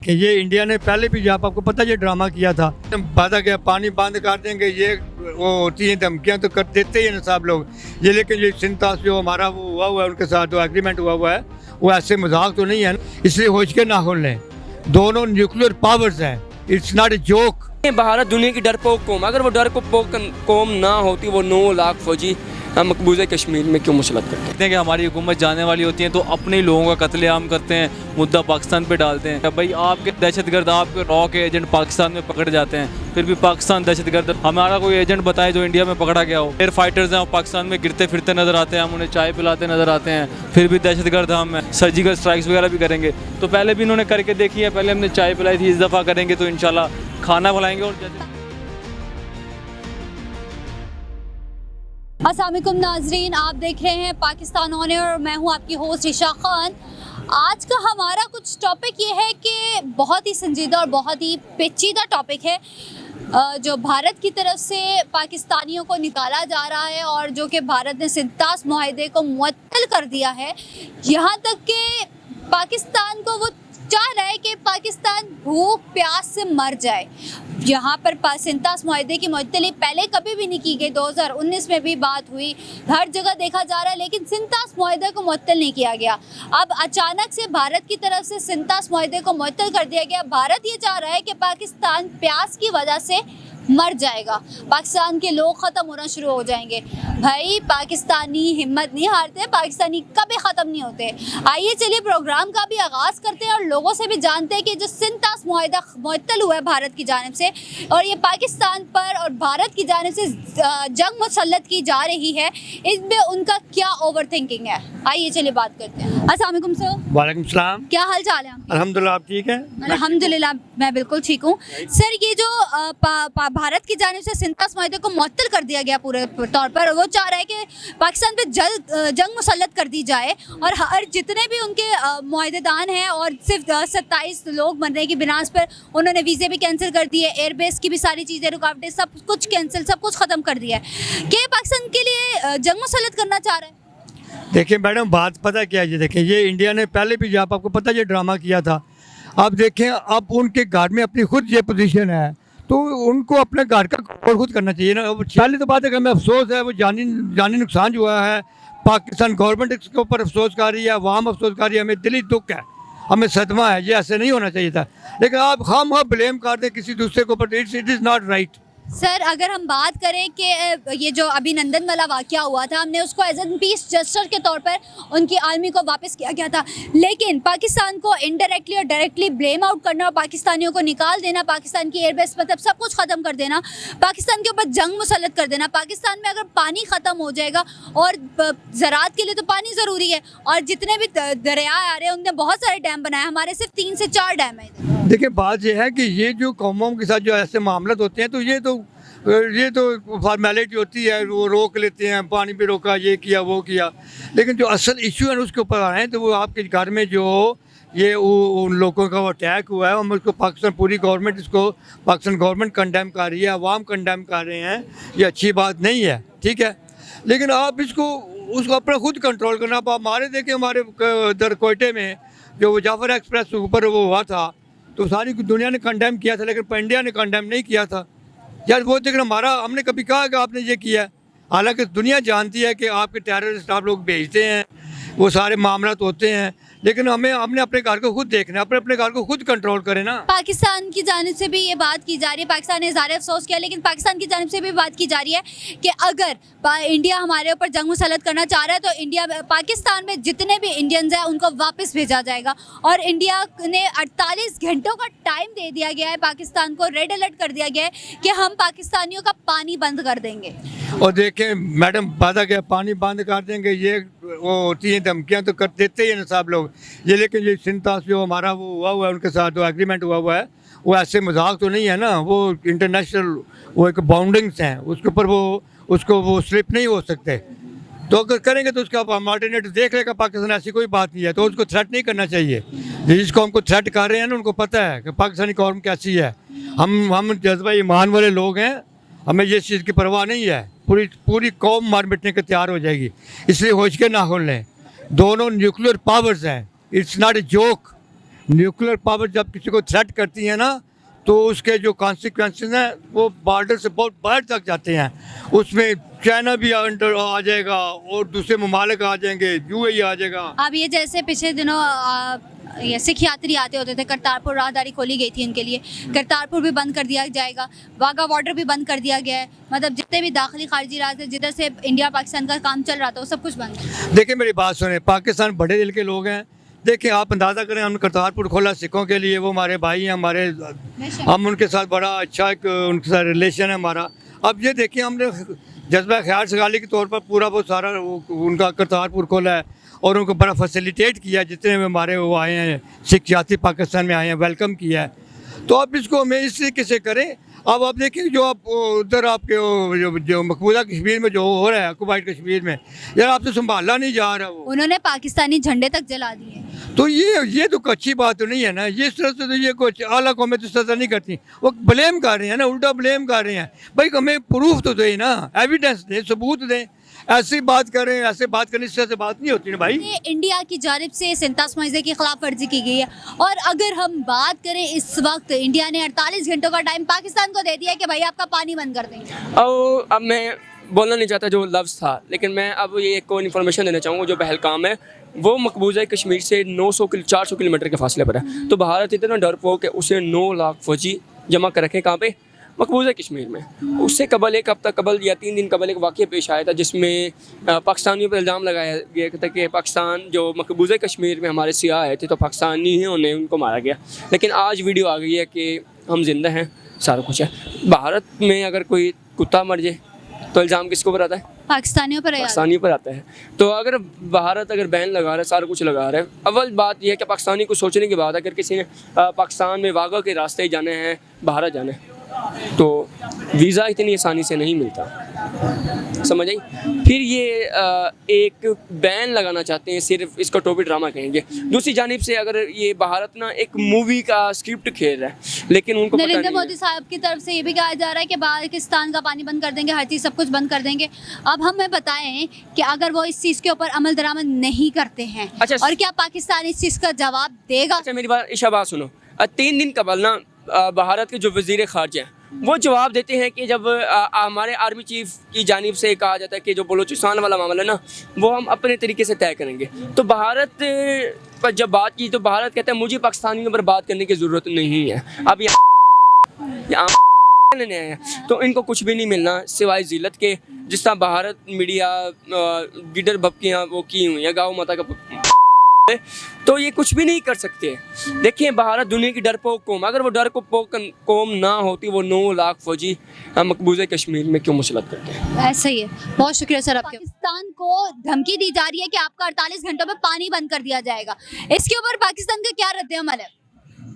कि ये इंडिया ने पहले भी जब आपको पता ये ड्रामा किया था, वादा किया पानी बंद कर देंगे, ये वो होती हैं धमकियाँ तो कर देते ही हैं सब लोग ये। लेकिन ये सिंतास जो हमारा वो हुआ है उनके साथ जो एग्रीमेंट हुआ है वो ऐसे मजाक तो नहीं है, इसलिए होश के ना खोल लें। दोनों न्यूक्लियर पावर्स हैं, it's not a joke. Bharat दुनिया की डरपोक कौम, अगर वो डरपोक कौम ना होती वो 9 लाख फौजी हम मकबूजा कश्मीर में क्यों मुसलत करते हैं? कि हमारी हुकूमत जाने वाली होती है तो अपने ही लोगों का कत्लेआम करते हैं, मुद्दा पाकिस्तान पे डालते हैं। भाई आपके दहशतगर्द, आपके रॉ के एजेंट पाकिस्तान में पकड़ जाते हैं, फिर भी पाकिस्तान दहशतगर्द। हमारा कोई एजेंट बताए जो इंडिया में पकड़ा गया हो। एयर फाइटर्स हैं पाकिस्तान में गिरते फिरते नजर आते हैं, हम उन्हें चाय पिलाते नजर आते हैं, फिर भी दहशतगर्द हम हैं। सर्जिकल स्ट्राइक्स वगैरह भी करेंगे, तो पहले भी इन्होंने करके देखी है, पहले हमने चाय पिलाई थी, इस दफ़ा करेंगे तो इंशाल्लाह खाना खिलाएंगे। और अस्सलाम वालेकुम नाजरीन, आप देख रहे हैं पाकिस्तान ऑन एयर और मैं हूं आपकी होस्ट ईशा खान। आज का हमारा कुछ टॉपिक ये है कि बहुत ही संजीदा और बहुत ही पेचीदा टॉपिक है जो भारत की तरफ से पाकिस्तानियों को निकाला जा रहा है और जो कि भारत ने सिंतास मुआहदे को मुअत्तल कर दिया है। यहाँ तक कि पाकिस्तान को वो चाह रहा है कि पाकिस्तान भूख प्यास से मर जाए। यहाँ पर सिंतास मुआहदे की मुअत्तली पहले कभी भी नहीं की गई, 2019 में भी बात हुई, हर जगह देखा जा रहा है, लेकिन सिंतास मुआहदे को मुअत्तल नहीं किया गया। अब अचानक से भारत की तरफ से सिंतास मुआहदे को मुअत्तल कर दिया गया। भारत ये चाह रहा है कि पाकिस्तान प्यास की वजह से मर जाएगा, पाकिस्तान के लोग ख़त्म होना शुरू हो जाएंगे। भाई पाकिस्तानी हिम्मत नहीं हारते, पाकिस्तानी कभी ख़त्म नहीं होते। आइए चलिए प्रोग्राम का भी आगाज़ करते हैं और लोगों से भी जानते हैं कि जो सिंतास मुआहदा मुअत्तल हुआ है भारत की जानिब से और ये पाकिस्तान पर और भारत की जानिब से जंग मुसल्लत की जा रही है, इसमें उनका क्या ओवर थिंकिंग है। आइए चलिए बात करते हैं। अस्सलाम वालेकुम सर। वालेकुम सलाम। क्या हाल चाल है? अल्हम्दुलिल्लाह, आप ठीक हैं? अल्हम्दुलिल्लाह मैं बिल्कुल ठीक हूँ। सर ये जो भारत की जानिब से सिंतास मुआहदे को मुअत्तल कर दिया गया पूरे तौर पर, वो चाह रहा है कि पाकिस्तान पे जंग मुसल्लत कर दी जाए और हर जितने भी उनके मुआहदेदान हैं और सिर्फ 27 लोग मरने की बिनास पर उन्होंने वीज़े भी कैंसिल कर दिए, एयरबेस की भी सारी चीज़ें रुकावटें सब कुछ कैंसिल, सब कुछ ख़त्म कर दिया है। क्या पाकिस्तान के लिए जंग मुसल्लत करना चाह रहा है? देखिए मैडम, बात पता क्या है, ये देखें ये इंडिया ने पहले भी जब आपको पता ये ड्रामा किया था। अब देखें अब उनके घर में अपनी खुद ये पोजीशन है तो उनको अपने घर का और खुद करना चाहिए ना। पहली तो बात है कि हमें अफसोस है वो जानी नुकसान जो हुआ है, पाकिस्तान गवर्नमेंट इसके ऊपर अफसोस कर रही है, अवाम अफसोस कर रही है, हमें दिली दुख है, हमें सदमा है, ये ऐसे नहीं होना चाहिए था। लेकिन आप हम ब्लेम कर दें किसी दूसरे के ऊपर, it is not right. Sir अगर हम बात करें कि ये जो अभिनंदन वाला वाक़या हुआ था, हमने उसको एज एन पीस जस्टर के तौर पर उनकी आर्मी को वापस किया गया था, लेकिन पाकिस्तान को इनडायरेक्टली और डायरेक्टली ब्लेम आउट करना और पाकिस्तानियों को निकाल देना, पाकिस्तान की एयरबेस मतलब सब कुछ ख़त्म कर देना, पाकिस्तान के ऊपर जंग मुसल्लत कर देना। पाकिस्तान में अगर पानी ख़त्म हो जाएगा और ज़राअत के लिए तो पानी ज़रूरी है और जितने भी दरिया आ रहे हैं उनने बहुत सारे डैम बनाए, हमारे सिर्फ 3 से 4 डैम है। देखिए बात यह है कि ये जो कौमों के साथ जो ऐसे मामले होते हैं तो ये तो फॉर्मेलिटी होती है, वो रोक लेते हैं, पानी पे रोका, ये किया वो किया, लेकिन जो असल इशू है उसके ऊपर आए हैं तो वो आपके घर में जो ये उन लोगों का वो अटैक हुआ है, हम उसको पाकिस्तान पूरी गवर्नमेंट इसको पाकिस्तान गवर्नमेंट कंडेम कर रही है, अवाम कंडेम कर रहे हैं, ये अच्छी बात नहीं है, ठीक है। लेकिन आप उसको अपना खुद कंट्रोल करना। आप हमारे देखें, हमारे इधर कोयटे में जो वो जाफर एक्सप्रेस ऊपर वो हुआ था तो सारी दुनिया ने कंडेम किया था, लेकिन इंडिया ने कंडेम नहीं किया था यार। वो देखना हमने कभी कहा कि आपने ये किया, हालांकि दुनिया जानती है कि आपके टेररिस्ट आप लोग भेजते हैं, वो सारे मामला होते हैं, लेकिन हमने अपने घर को खुद देखना है, अपने घर को खुद कंट्रोल करें ना। पाकिस्तान की जानिब से भी ये बात की जा रही है, पाकिस्तान ने ज़ाहिर अफसोस किया, लेकिन पाकिस्तान की जानिब से भी बात की जा रही है कि अगर इंडिया हमारे ऊपर जंग मुसल्लत करना चाह रहा है तो पाकिस्तान में जितने भी इंडियंस हैं उनको वापस भेजा जाएगा और इंडिया ने 48 घंटों का टाइम दे दिया गया है, पाकिस्तान को रेड अलर्ट कर दिया गया है कि हम पाकिस्तानियों का पानी बंद कर देंगे। और देखें मैडम, वादा किया पानी बंद कर देंगे, ये वो होती हैं धमकियाँ तो कर देते ही हैं सब लोग ये। लेकिन ये सिंतास जो हमारा वो हुआ है उनके साथ जो एग्रीमेंट हुआ है वो ऐसे मजाक तो नहीं है ना, वो इंटरनेशनल वो एक बाउंडिंग्स हैं, उसके ऊपर वो स्लिप नहीं हो सकते। तो अगर करेंगे तो उसका अल्टरनेटिव देख लेगा पाकिस्तान, ऐसी कोई बात नहीं है, तो उसको थ्रेट नहीं करना चाहिए। जिस कौम को थ्रेट कर रहे हैं ना उनको पता है कि पाकिस्तानी कौम कैसी है। हम जज्बा ईमान वाले लोग हैं, हमें ये चीज़ की परवाह नहीं है, पूरी कौम मार मिटने के तैयार हो जाएगी, इसलिए होश के ना खोल लें। दोनों न्यूक्लियर पावर्स हैं, it's not a joke. Nuclear power जब किसी को थ्रेट करती है ना, तो उसके जो कॉन्सिक्वेंसेस हैं वो बॉर्डर से बहुत बाहर तक जाते हैं। उसमें चाइना भी अंडर आ जाएगा और दूसरे ममालिक आ जाएंगे, यूएई आ जाएगा। अब ये जैसे पिछले दिनों ये सिख यात्री आते होते थे, करतारपुर राहदारी खोली गई थी इनके लिए, करतारपुर भी बंद कर दिया जाएगा, वाघा बॉर्डर भी बंद कर दिया गया है। मतलब जितने भी दाखिली खारजी रास्ते जिधर से इंडिया पाकिस्तान का काम चल रहा था वो सब कुछ बंद है। देखिए मेरी बात सुने, पाकिस्तान बड़े दिल के लोग हैं। देखिए आप अंदाज़ा करें, हमने करतारपुर खोला सिखों के लिए, वो हमारे भाई हैं, हमारे हम उनके साथ बड़ा अच्छा एक उनके साथ रिलेशन है हमारा। अब ये देखिए हमने जज्बा ख्याल सगाली के तौर पर पूरा वो सारा उनका करतारपुर खोला है और उनको बड़ा फैसिलिटेट किया, जितने भी हमारे वो आए हैं सिख यात्री पाकिस्तान में आए हैं, वेलकम किया है। तो अब इसको हमें इस तरीके से करें। अब आप देखिए जो आप उधर आपके जो मकबूजा कश्मीर में जो हो रहा है, कुवैत कश्मीर में, यार आपसे संभाला नहीं जा रहा वो। उन्होंने पाकिस्तानी झंडे तक जला दिए। तो ये तो अच्छी बात तो नहीं है ना। ये इस तरह से तो ये कुछ आला कौमें तो सजा नहीं करती, वो ब्लेम कर रहे हैं ना, उल्टा ब्लेम कर रहे हैं। भाई हमें प्रूफ तो दें ना, एविडेंस दें, सबूत दें। ऐसी बात करें, ऐसे बात करने से बात नहीं होती ना भाई। ये इंडिया की जानिब से 47 माहे की खिलाफ वर्जी की गई है। और अगर हम बात करें इस वक्त इंडिया ने 48 घंटों का टाइम पाकिस्तान को दे दिया है कि भाई आपका पानी बंद कर देंगे। और अब मैं बोलना नहीं चाहता जो लफ्ज़ था, लेकिन मैं अब ये एक को इन्फॉर्मेशन देना चाहूँगा। जो पहलगाम है वो मकबूजा कश्मीर से 400 किलोमीटर के फासले पर है। तो भारत इतना डरपोक है, उसे 9 लाख फौजी जमा कर रखे कहाँ पे, मकबूजा कश्मीर में। उससे कबल एक हफ्ता कबल या 3 दिन कबल एक वाक़या पेश आया था जिसमें पाकिस्तानियों पर इल्ज़ाम लगाया गया था कि पाकिस्तान जो मकबूजा कश्मीर में हमारे सियाह आए थे तो पाकिस्तानी ही उन्हें उनको मारा गया। लेकिन आज वीडियो आ गई है कि हम जिंदा हैं, सारा कुछ है। भारत में अगर कोई कुत्ता मर जाए तो इल्ज़ाम किसके ऊपर आता है? पाकिस्तानियों पर पाकिस्तानियों पर आता है। तो अगर भारत अगर बैन लगा रहा है, सारा कुछ लगा रहा है, अव्वल बात यह है कि पाकिस्तानी को सोचने की बात है। अगर किसी ने पाकिस्तान में वाघा के रास्ते ही जाने हैं, भारत जाना है, तो वीज़ा इतनी आसानी से नहीं मिलता, समझ आई। फिर ये एक बैन लगाना चाहते हैं, सिर्फ इसको टोपी ड्रामा कहेंगे। दूसरी जानिब से अगर ये भारत ना एक मूवी का स्क्रिप्ट खेल रहा है, लेकिन उनको पता नरेंद्र नहीं मोदी साहब की तरफ से ये भी कहा जा रहा है कि पाकिस्तान का पानी बंद कर देंगे, हर चीज़ सब कुछ बंद कर देंगे। अब हमें बताएं कि अगर वो इस चीज़ के ऊपर अमल दरामद नहीं करते हैं, अच्छा, और क्या पाकिस्तान इस चीज़ का जवाब देगा? अच्छा मेरी बात ईशा बात सुनो। 3 दिन कबल ना भारत के जो वज़ीर ख़ारजा हैं वो जवाब देते हैं कि जब हमारे आर्मी चीफ की जानिब से कहा जाता है कि जो बलूचिस्तान वाला मामला ना वो हम अपने तरीके से तय करेंगे। तो भारत पर जब बात की तो भारत कहता है मुझे पाकिस्तानियों पर बात करने की ज़रूरत नहीं है। अब यहाँ लेने आए हैं तो इनको कुछ भी नहीं मिलना सिवाय जिल्लत के। जिस तरह भारत मीडिया गिडर भपकियाँ वो की हुई हैं, गाँव माता का, तो ये कुछ भी नहीं कर सकते। देखिए भारत दुनिया की डरपोक कौम, अगर वो डरपोक कौम ना होती वो 9 लाख फौजी मकबूजा कश्मीर में क्यों मुसलत करते हैं? ऐसा ही है। बहुत शुक्रिया सर आपके। पाकिस्तान को धमकी दी जा रही है कि आपका 48 घंटों में पानी बंद कर दिया जाएगा। इसके ऊपर पाकिस्तान का क्या रद्द-ए-अमल है?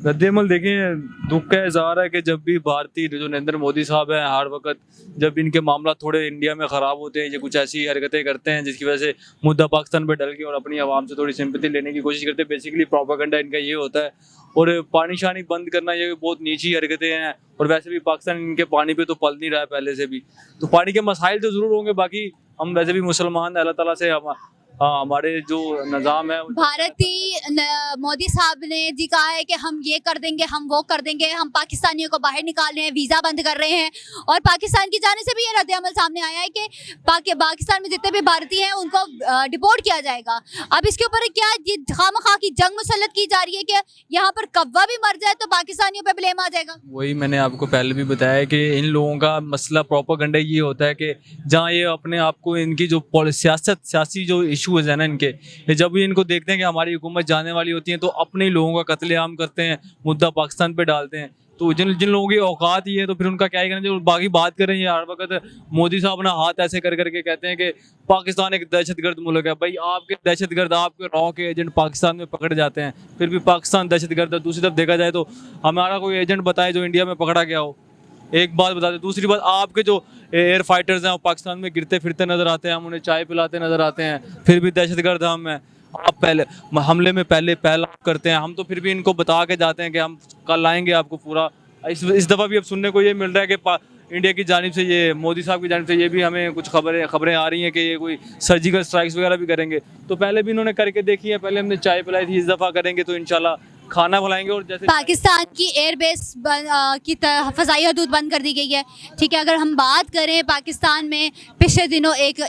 रद्द-ए-अमल देखें, दुख का इज़हार है कि जब भी भारतीय जो नरेंद्र मोदी साहब हैं हर वक्त जब इनके मामला थोड़े इंडिया में ख़राब होते हैं, ये कुछ ऐसी हरकतें करते हैं जिसकी वजह से मुद्दा पाकिस्तान पे डल के और अपनी आवाम से थोड़ी सिंपैथी लेने की कोशिश करते हैं। बेसिकली प्रोपेगेंडा इनका ये होता है। और पानी शानी बंद करना ये बहुत नीची हरकतें हैं। और वैसे भी पाकिस्तान इनके पानी पे तो पल नहीं रहा है पहले से भी, तो पानी के मसाइल तो ज़रूर होंगे। बाकी हम वैसे भी मुसलमान, अल्लाह ताला से हमारे जो निज़ाम है, भारतीय मोदी साहब ने जी कहा है कि हम ये कर देंगे, हम वो कर देंगे, हम पाकिस्तानियों को बाहर निकाल रहे हैं, वीज़ा बंद कर रहे हैं। और पाकिस्तान की जाने से भी ये रद्द-ए-अमल सामने आया है कि पाकिस्तान में जितने भी भारतीय हैं उनको डिपोर्ट किया जाएगा। अब इसके ऊपर क्या ये खामखा की जंग मुसल्लत की जा रही है कि यहाँ पर कव्वा भी मर जाए तो पाकिस्तानियों पर ब्लेम आ जाएगा? वही मैंने आपको पहले भी बताया कि इन लोगों का मसला प्रोपेगेंडा ये होता है कि जहाँ ये अपने आप को इनकी जो सियासी जो इशूज़ है ना इनके, जब भी इनको देखते हैं कि हमारी हुकूमत जाने वाली होती है तो अपने ही लोगों का कत्लेआम करते हैं, मुद्दा पाकिस्तान पे डालते हैं। तो जिन लोगों की औकात ही है तो फिर उनका क्या ही करना। जो बाकी बात करें ये हर वक्त मोदी साहब ना हाथ ऐसे कर करके कहते हैं कि पाकिस्तान एक दहशतगर्द मुल्क है। भाई आपके दहशतगर्द, आपके रॉ के एजेंट पाकिस्तान में पकड़े जाते हैं, फिर भी पाकिस्तान दहशतगर्द है। दूसरी तरफ देखा जाए तो हमारा कोई एजेंट बताए जो इंडिया में पकड़ा गया हो, एक बात बता दें। दूसरी बात, आपके जो एयर फाइटर्स हैं वो पाकिस्तान में गिरते फिरते नज़र आते हैं, हम उन्हें चाय पिलाते नज़र आते हैं, फिर भी दहशतगर्द हम हैं। आप पहले हमले में पहला करते हैं, हम तो फिर भी इनको बता के जाते हैं कि हम कल आएंगे आपको पूरा। इस दफ़ा भी अब सुनने को ये मिल रहा है कि इंडिया की जानिब से, ये मोदी साहब की जानिब से ये भी हमें कुछ खबरें आ रही हैं कि ये कोई सर्जिकल स्ट्राइक्स वगैरह भी करेंगे। तो पहले भी इन्होंने करके देखी है, पहले हमने चाय पिलाई थी, इस दफ़ा करेंगे तो इंशाल्लाह खाना खिलाएंगे और जैसे पाकिस्तान की एयरबेस की फ़ज़ाई हदूद बंद कर दी गई है। ठीक है, अगर हम बात करें पाकिस्तान में पिछले दिनों एक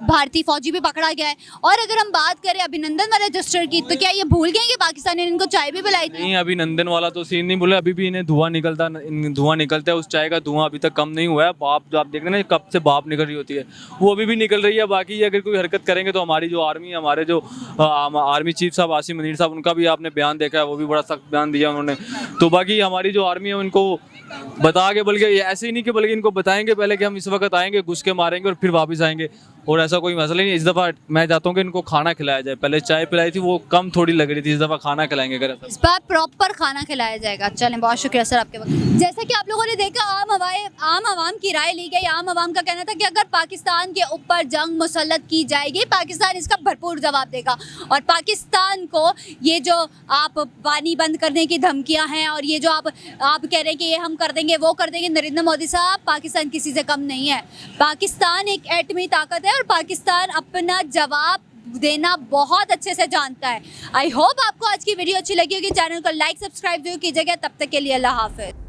भारतीय फ़ौजी भी पकड़ा गया है। और अगर हम बात करें अभिनंदन वाले जस्टर की, तो क्या ये भूल गए कि पाकिस्तान ने इनको चाय भी पिलाई थी? नहीं, अभिनंदन वाला तो सीन नहीं बोले, अभी भी इन्हें धुआं निकलता है, उस चाय का धुआं अभी तक कम नहीं हुआ है। बाप जो आप देख रहे हैं ना, कब से बाप निकल रही होती है, वो अभी भी निकल रही है। बाकी अगर कोई हरकत करेंगे तो हमारी जो आर्मी है, हमारे जो आर्मी चीफ साहब आसिम मुनीर साहब, उनका भी आपने बयान देखा है, वो भी बड़ा सख्त बयान दिया उन्होंने। तो बाकी हमारी जो आर्मी है उनको बता के, बल्कि ऐसे ही नहीं कि बल्कि इनको बताएंगे पहले कि हम इस वक्त आएंगे, घुस के मारेंगे और फिर वापस आएंगे, और ऐसा कोई मसला नहीं। इस दफ़ा मैं चाहता हूँ कि इनको खाना खिलाया जाए। पहले चाय पिलाई थी, वो कम थोड़ी लग रही थी, इस दफ़ा खाना खिलाएंगे। अगर इस बार प्रॉपर खाना खिलाया जाएगा। चलें, बहुत शुक्रिया सर आपके वक्त। जैसा कि आप लोगों ने देखा, आम आवाम की राय ली गई। आम आवाम का कहना था कि अगर पाकिस्तान के ऊपर जंग मुसल्लत की जाएगी, पाकिस्तान इसका भरपूर जवाब देगा। और पाकिस्तान को ये जो आप पानी बंद करने की धमकियां हैं और ये जो आप कह रहे हैं कि ये हम कर देंगे, वो कर देंगे, नरेंद्र मोदी साहब, पाकिस्तान किसी से कम नहीं है। पाकिस्तान एक एटमी ताकत है और पाकिस्तान अपना जवाब देना बहुत अच्छे से जानता है। आई होप आपको आज की वीडियो अच्छी लगी होगी। चैनल को लाइक सब्सक्राइब जरूर कीजिएगा। तब तक के लिए अल्लाह हाफिज़।